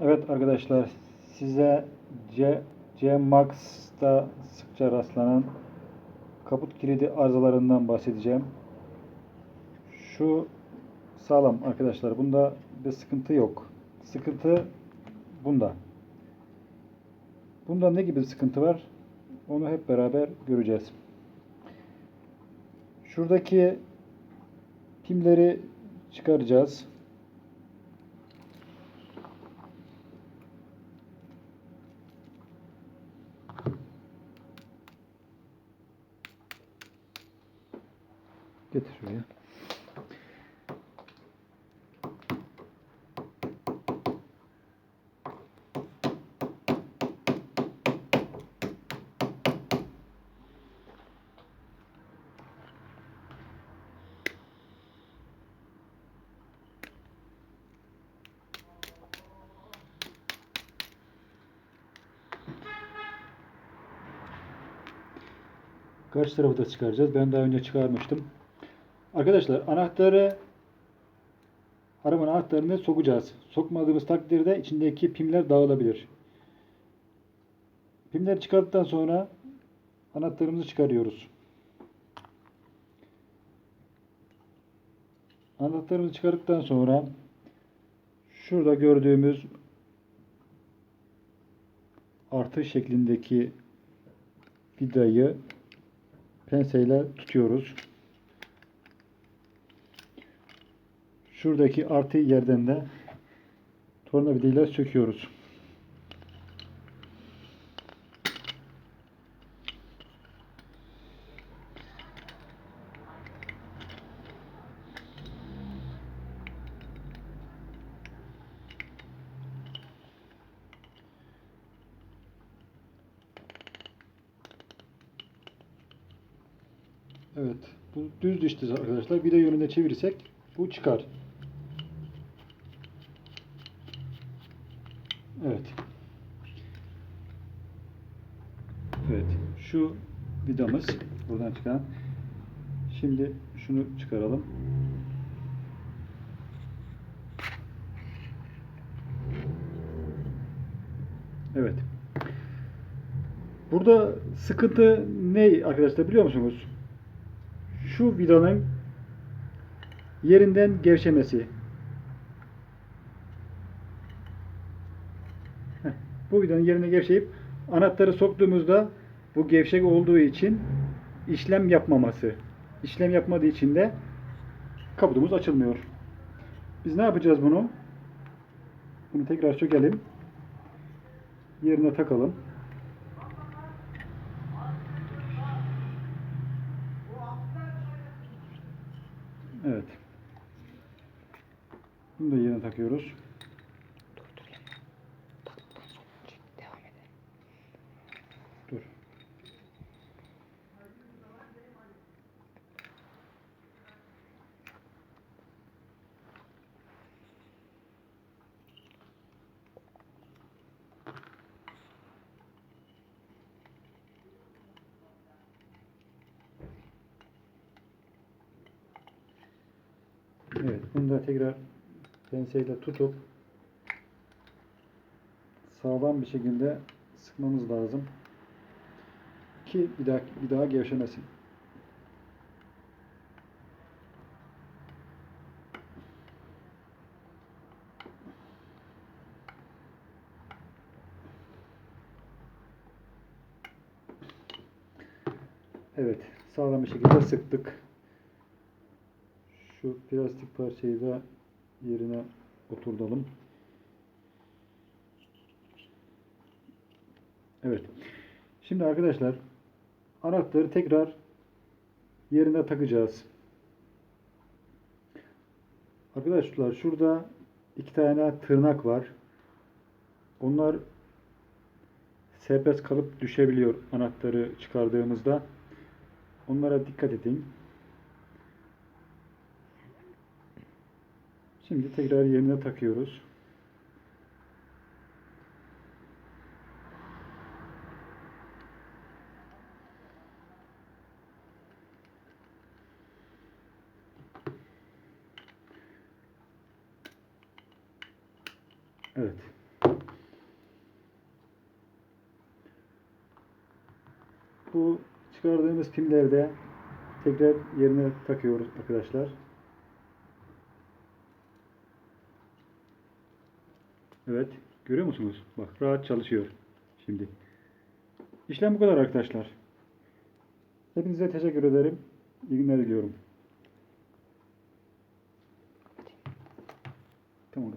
Evet arkadaşlar, size C Max'ta sıkça rastlanan kaput kilidi arızalarından bahsedeceğim. Şu sağlam arkadaşlar, bunda bir sıkıntı yok. Sıkıntı bunda. Bunda ne gibi sıkıntı var? Onu hep beraber göreceğiz. Şuradaki pimleri çıkaracağız. Getir şuraya. Karşı tarafı da çıkaracağız. Ben daha önce çıkarmıştım. Arkadaşlar arabanın anahtarını sokacağız. Sokmadığımız takdirde içindeki pimler dağılabilir. Pimleri çıkarttıktan sonra anahtarımızı çıkarıyoruz. Anahtarımızı çıkarttıktan sonra şurada gördüğümüz artı şeklindeki vidayı penseyle tutuyoruz. Şuradaki artı yerden de tornavidayla söküyoruz. Evet, bu düz dişli arkadaşlar. Vida yönünde çevirirsek bu çıkar. Evet. Evet, şu vidamız buradan çıkan. Şimdi şunu çıkaralım. Evet. Burada sıkıntı ne arkadaşlar biliyor musunuz? Şu vidanın yerinden gevşemesi. Bu vidanın yerine gevşeyip anahtarı soktuğumuzda bu gevşek olduğu için işlem yapmaması. İşlem yapmadığı için de kaputumuz açılmıyor. Biz ne yapacağız bunu? Bunu tekrar sökelim. Yerine takalım. Evet. Bunu da yerine takıyoruz. Dur. Evet. Bunu da tekrar penseyle tutup sağlam bir şekilde sıkmamız lazım ki bir daha gevşemesin. Evet, sağlam bir şekilde sıktık. Şu plastik parçayı da yerine oturtalım. Evet. Şimdi arkadaşlar anahtarı tekrar yerine takacağız. Arkadaşlar şurada iki tane tırnak var. Onlar serbest kalıp düşebiliyor anahtarı çıkardığımızda. Onlara dikkat edin. Şimdi tekrar yerine takıyoruz. Evet. Bu çıkardığımız pimleri de tekrar yerine takıyoruz arkadaşlar. Evet, görüyor musunuz? Bak, rahat çalışıyor şimdi. İşlem bu kadar arkadaşlar. Hepinize teşekkür ederim. İyi günler diliyorum. Tamam.